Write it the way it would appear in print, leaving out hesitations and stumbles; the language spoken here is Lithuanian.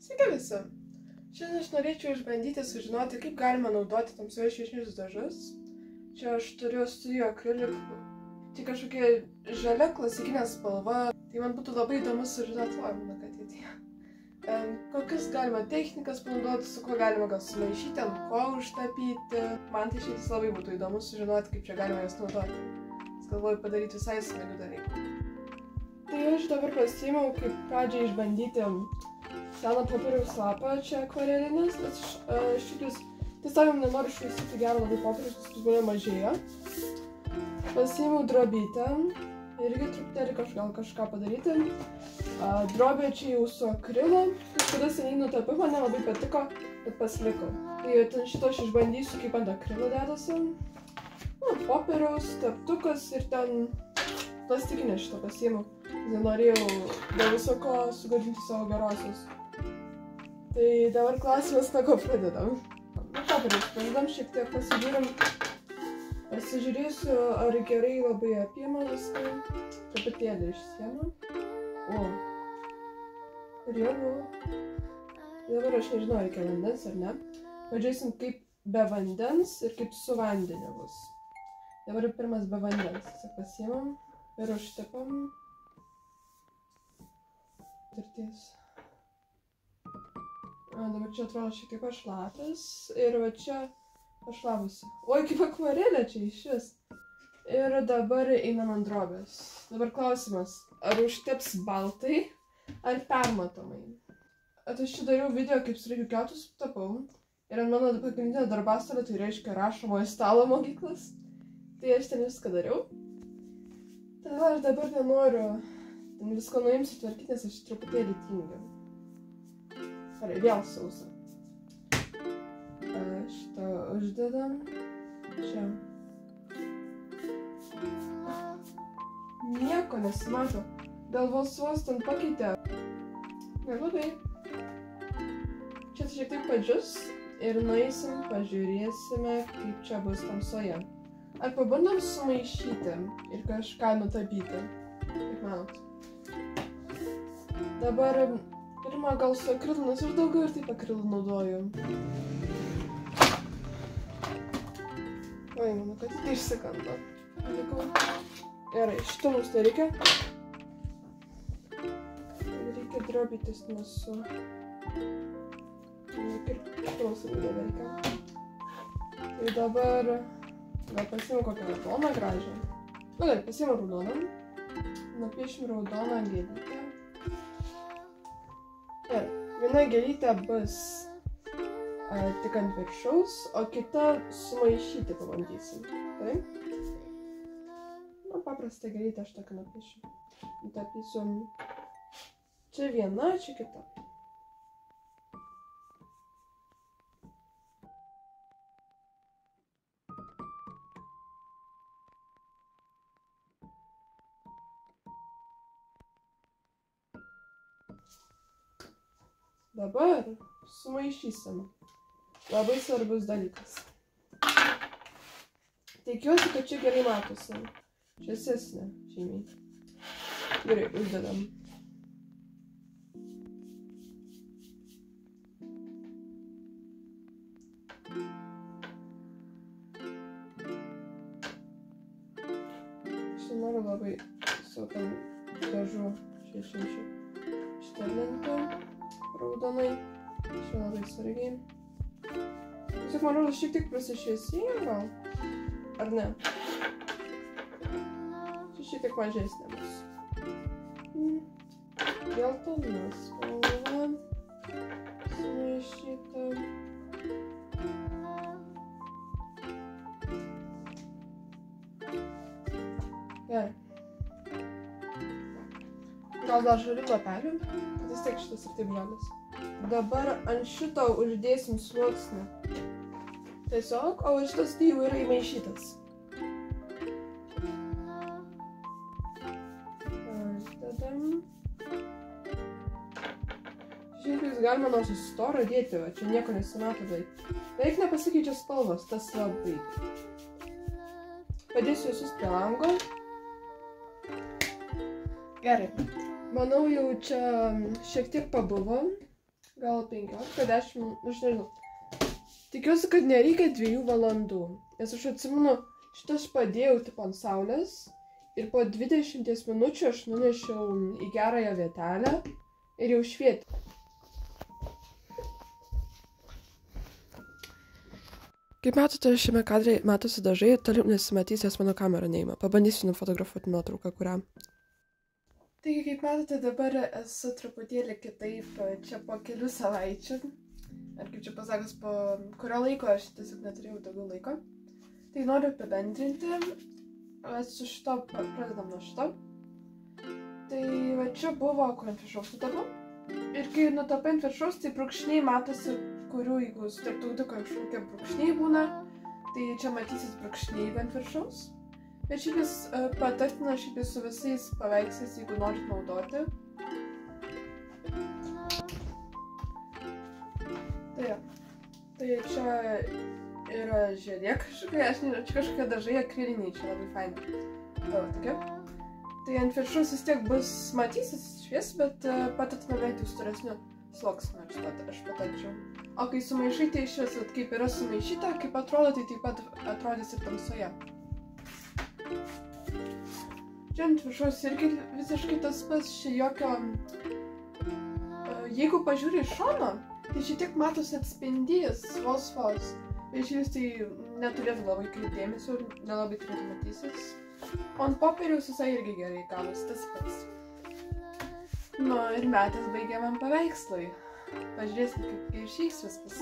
Sveiki visi! Šiandien aš norėčiau išbandyti sužinoti, kaip galima naudoti tamsiuosius šviesinius dažus. Čia aš turiu studio akrilikų, tai kažkokia žalia klasikinė spalva. Tai man būtų labai įdomu sužinoti, manau, kad ateityje. Kokias galima technikas panaudoti, su kuo galima gal sumaišyti, ant ko užtapyti. Man tai šiais labai būtų įdomu sužinoti, kaip čia galima jas naudoti. Nes galvoju padaryti visai smagių dalykų. Tai aš dabar pasiėmiau kaip pradžią išbandyti seną popieriaus lapą, čia akvarelinis, nes šitas tiesiog nenoriu švaistyti gerą labai popierius, nes būna mažėja. Pasiėmiau drobytę, irgi truputėlį kažką padaryti. Drobė čia jau su akrilo, kažkada seniai nutapiau, man nelabai patiko, bet pasilikau. Tai ten šito aš išbandysiu, kaip ant akrilo dedasi. Popieriaus, teptukas ir ten plastikinę šitą pasiėmiau. Nenorėjau dėl viso ko sugadinti savo gerosius. Tai dabar klausimas, nuo ko pradedam. Popieriaus pradedam, šiek tiek pasižiūrėsiu, ar gerai labai apima viską. Truputėlį išsiema. O, riebu. Dabar aš nežinau, reikia vandens ar ne. Pažiūrėsim, kaip be vandens ir kaip su vandeniu bus. Dabar pirmas be vandens. Tiesiog pasiėmam ir užtepam. Dabar čia atrodo šiek tiek pašlapęs ir va čia pašlapusi. Oi, kaip akvarelė čia išvis. Ir dabar einam ant drobės. Dabar klausimas, ar užteps baltai, ar permatomai. Aš čia dariau video, kaip sraigių kiautus tapau. Ir ant mano pagrindinė darbastalė, tai reiškia rašomojo stalo mokyklas. Tai aš ten viską dariau. Todėl aš dabar nenoriu visko nuimsiu tvarkyti, nes aš truputėlį tingiu. Gerai, vėl sausa. Šitą uždedam. Čia. Nieko nesimato. Dėl vos ten pakeitė. Neblogai. Čia šiek tiek padžius ir nueisim, pažiūrėsime, kaip čia bus tamsoje. Ar pabandom sumaišyti ir kažką nutapyti? Kaip manot? Dabar pirmą gal su akrilu, nes aš daugiau ir taip akrilu naudoju. Oi, manau, kad tai išsikando. Gerai, šito mums nereikia. Reikia drobytis nesu. Ir šito mums nereikia. Tai dabar gal pasiimu kokią raudoną gražią. Na gerai, pasiimu raudoną. Nupiešim raudoną gėlytę. Ir viena gėlytė bus tik ant viršaus, o kita sumaišyti pabandysim. Taip? Na, paprastą gėlytę aš tokią nupiešiu. Nutapysiu. Čia viena, čia kita. Dabar sumaišysim. Labai svarbus dalykas. Tikiuosi, kad čia gerai matosi. Šviesesnė žymiai. Gerai, uždedam. Aš noriu labai su tam dažu šešinčiu šterlinti. Raudonai. Čia labai sargiai. Tiesiog man rodos šiek tiek prasišviesėjo gal? Ar ne? Čia šiek tiek mažesnė bus. Geltona spalva. Sumaišyta. Gerai. Gal dar žalių lapelių? Vis tiek šitas ir taip žalias. Dabar ant šito uždėsim sluoksnį. Tiesiog, o šitas tai jau yra įmaišytas. Uždedam. Šiandien jūs galima nors į storą dėti, va, čia nieko nesimato beveik. Beveik nepasikeičia spalvos, tas labai. Padėsiu visus prie lango. Gerai. Manau, jau čia šiek tiek pabuvo. gal 15-10, aš nežinau. Tikiuosi, kad nereikia 2 valandų, nes aš atsimenu, šitą aš padėjau tipo ant saulės ir po 20 minučių aš nunešiau į gerąją vietelę ir jau švietė. Kaip matote, šiame kadre matosi dažai, toliau nesimatys, nes mano kamera neima. Pabandysiu nufotografuoti nuotrauką, kurią. Taigi, kaip matote, dabar esu truputėlį kitaip čia po kelių savaičių. Ar kaip čia pasakas, po kurio laiko aš tiesiog neturėjau daugiau laiko. Tai noriu apibendrinti. Su šito, pradedam nuo šito. Tai va čia buvo, kur ant viršaus nutapiau. Ir kai nutapai ant viršaus, tai brūkšniai matosi, kurių, jeigu su tarptautu kažkokie brūkšniai būna, tai čia matysis brūkšniai ant viršaus. Bet šiaip jis patartina šiaip su visais paveiksais, jeigu norit naudoti. Tai čia yra žiedė kažkokia, aš nežinau, čia kažkokie dažai akriliniai, čia labai faini. Va, tokia. Tai ant viršaus vis tiek bus matysis švies, bet patartina vengti storesnių sluoksnių, aš patarčiau. O kai sumaišai, tai iš vis, kaip yra sumaišyta, kaip atrodo, tai taip pat atrodys ir tamsoje. Čia ant viršaus irgi visiškai tas pats, čia jokio... Jeigu pažiūri iš šono, tai šiek tiek matosi atspindys, vos. Bet šis tai neturėtų labai kreipti dėmesio ir nelabai turėtų matysis. O ant popieriaus visai irgi gerai gavosi tas pats. Nu ir metas baigiamam paveikslui. Pažiūrėsim, kaip išeis viskas.